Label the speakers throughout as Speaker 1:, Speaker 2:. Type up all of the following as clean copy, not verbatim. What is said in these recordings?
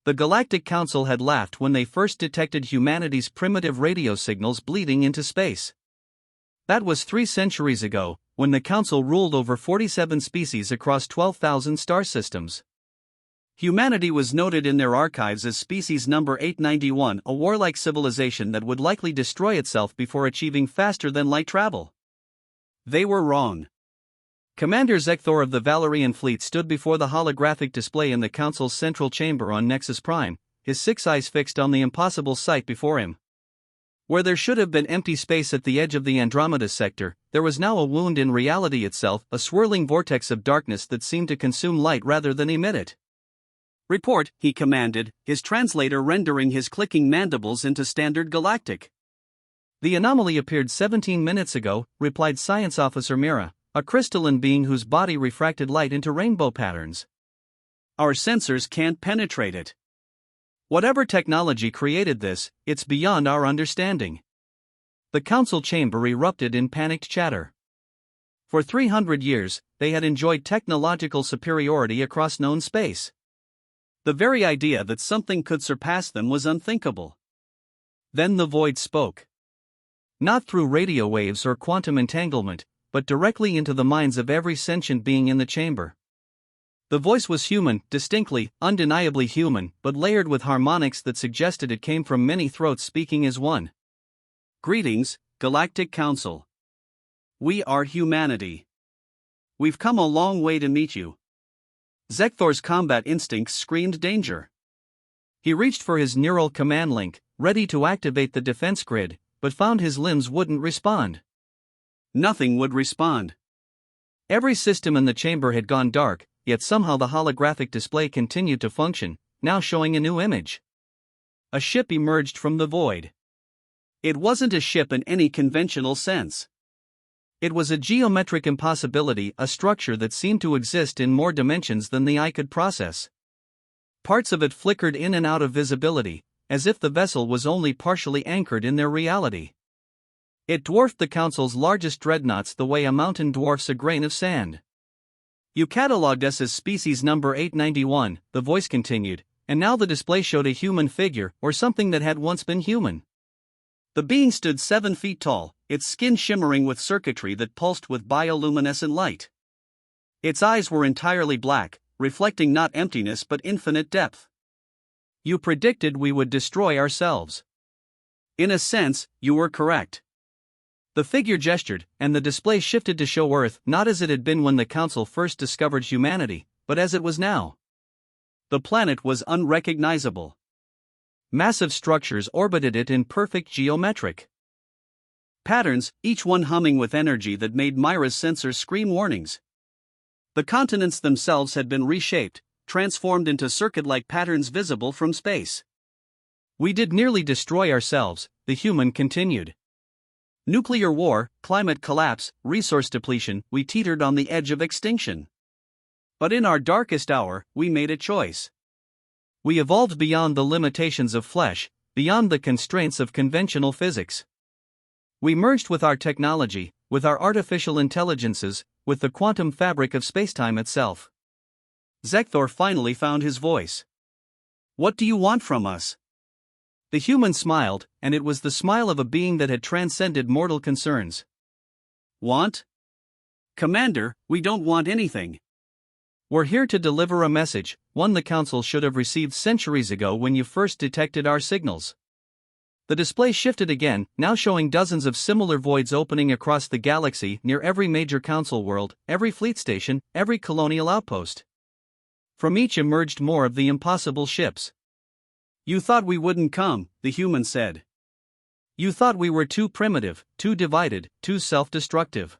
Speaker 1: The Galactic Council had laughed when they first detected humanity's primitive radio signals bleeding into space. That was 3 centuries ago, when the Council ruled over 47 species across 12,000 star systems. Humanity was noted in their archives as species number 891, a warlike civilization that would likely destroy itself before achieving faster-than-light travel. They were wrong. Commander Zekthor of the Valerian fleet stood before the holographic display in the Council's central chamber on Nexus Prime, his 6 eyes fixed on the impossible sight before him. Where there should have been empty space at the edge of the Andromeda sector, there was now a wound in reality itself, a swirling vortex of darkness that seemed to consume light rather than emit it. "Report," he commanded, his translator rendering his clicking mandibles into standard galactic. "The anomaly appeared 17 minutes ago," replied Science Officer Mira, a crystalline being whose body refracted light into rainbow patterns. "Our sensors can't penetrate it. Whatever technology created this, it's beyond our understanding." The council chamber erupted in panicked chatter. For 300 years, they had enjoyed technological superiority across known space. The very idea that something could surpass them was unthinkable. Then the void spoke. Not through radio waves or quantum entanglement, but directly into the minds of every sentient being in the chamber. The voice was human, distinctly, undeniably human, but layered with harmonics that suggested it came from many throats speaking as one. "Greetings, Galactic Council. We are humanity. We've come a long way to meet you." Zekthor's combat instincts screamed danger. He reached for his neural command link, ready to activate the defense grid, but found his limbs wouldn't respond. Nothing would respond. Every system in the chamber had gone dark, yet somehow the holographic display continued to function, now showing a new image. A ship emerged from the void. It wasn't a ship in any conventional sense. It was a geometric impossibility, a structure that seemed to exist in more dimensions than the eye could process. Parts of it flickered in and out of visibility, as if the vessel was only partially anchored in their reality. It dwarfed the Council's largest dreadnoughts the way a mountain dwarfs a grain of sand. "You catalogued us as species number 891, the voice continued, and now the display showed a human figure, or something that had once been human. The being stood 7 feet tall, its skin shimmering with circuitry that pulsed with bioluminescent light. Its eyes were entirely black, reflecting not emptiness but infinite depth. You predicted we would destroy ourselves. In a sense, you were correct." The figure gestured, and the display shifted to show Earth not as it had been when the Council first discovered humanity, but as it was now. The planet was unrecognizable. Massive structures orbited it in perfect geometric patterns, each one humming with energy that made Myra's sensors scream warnings. The continents themselves had been reshaped, transformed into circuit-like patterns visible from space. "We did nearly destroy ourselves," the human continued. "Nuclear war, climate collapse, resource depletion, we teetered on the edge of extinction. But in our darkest hour, we made a choice. We evolved beyond the limitations of flesh, beyond the constraints of conventional physics. We merged with our technology, with our artificial intelligences, with the quantum fabric of spacetime itself." Zekthor finally found his voice. "What do you want from us?" The human smiled, and it was the smile of a being that had transcended mortal concerns. "Want? Commander, we don't want anything. We're here to deliver a message, one the Council should have received centuries ago when you first detected our signals." The display shifted again, now showing dozens of similar voids opening across the galaxy near every major Council world, every fleet station, every colonial outpost. From each emerged more of the impossible ships. "You thought we wouldn't come," the human said. "You thought we were too primitive, too divided, too self-destructive.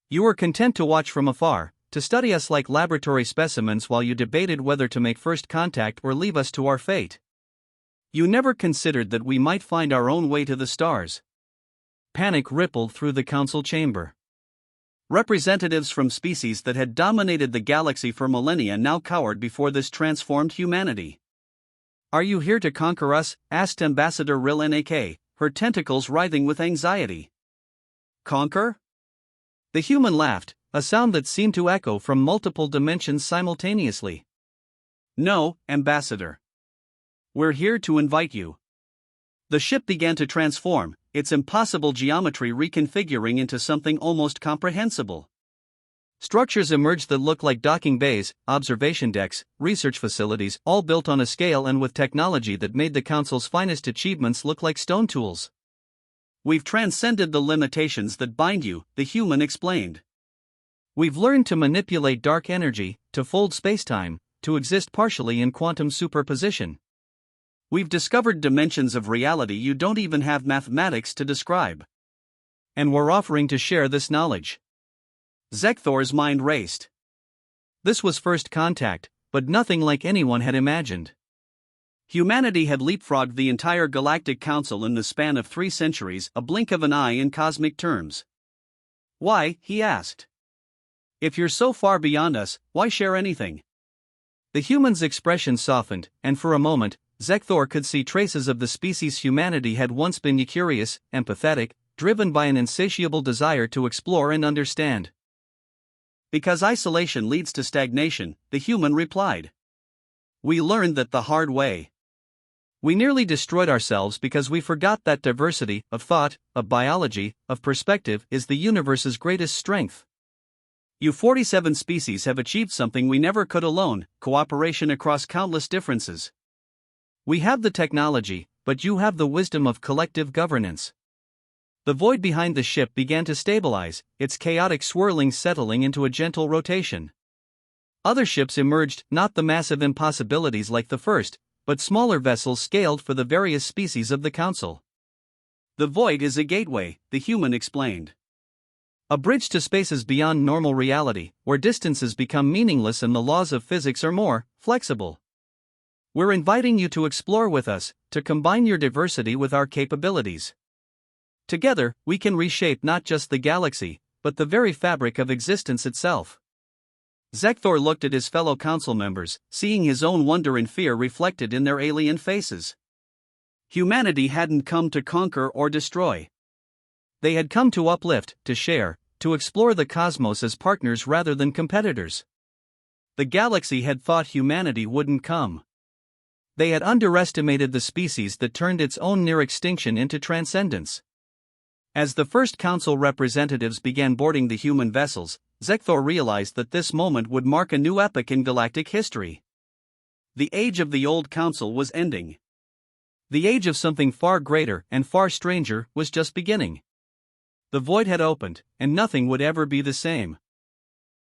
Speaker 1: You were content to watch from afar, to study us like laboratory specimens while you debated whether to make first contact or leave us to our fate. You never considered that we might find our own way to the stars." Panic rippled through the Council chamber. Representatives from species that had dominated the galaxy for millennia now cowered before this transformed humanity. "Are you here to conquer us?" asked Ambassador Rilnak, her tentacles writhing with anxiety. "Conquer?" The human laughed, a sound that seemed to echo from multiple dimensions simultaneously. "No, Ambassador. We're here to invite you. The ship began to transform, its impossible geometry reconfiguring into something almost comprehensible. Structures emerged that looked like docking bays, observation decks, research facilities, all built on a scale and with technology that made the Council's finest achievements look like stone tools. We've transcended the limitations that bind you, the human explained. We've learned to manipulate dark energy, to fold spacetime, to exist partially in quantum superposition. We've discovered dimensions of reality you don't even have mathematics to describe. And we're offering to share this knowledge. Zekthor's mind raced. This was first contact, but nothing like anyone had imagined. Humanity had leapfrogged the entire Galactic Council in the span of 3 centuries, a blink of an eye in cosmic terms. Why, he asked. If you're so far beyond us, why share anything? The human's expression softened, and for a moment, Zekthor could see traces of the species humanity had once been: curious, empathetic, driven by an insatiable desire to explore and understand. Because isolation leads to stagnation, the human replied. We learned that the hard way. We nearly destroyed ourselves because we forgot that diversity, of thought, of biology, of perspective, is the universe's greatest strength. You 47 species have achieved something we never could alone: cooperation across countless differences. We have the technology, but you have the wisdom of collective governance. The void behind the ship began to stabilize, its chaotic swirling settling into a gentle rotation. Other ships emerged, not the massive impossibilities like the first, but smaller vessels scaled for the various species of the Council. The void is a gateway, the human explained. A bridge to spaces beyond normal reality, where distances become meaningless and the laws of physics are more flexible. We're inviting you to explore with us, to combine your diversity with our capabilities. Together, we can reshape not just the galaxy, but the very fabric of existence itself. Zekthor looked at his fellow council members, seeing his own wonder and fear reflected in their alien faces. Humanity hadn't come to conquer or destroy. They had come to uplift, to share, to explore the cosmos as partners rather than competitors. The galaxy had thought humanity wouldn't come. They had underestimated the species that turned its own near extinction into transcendence. As the first council representatives began boarding the human vessels, Zekthor realized that this moment would mark a new epoch in galactic history. The age of the old council was ending. The age of something far greater and far stranger was just beginning. The void had opened, and nothing would ever be the same.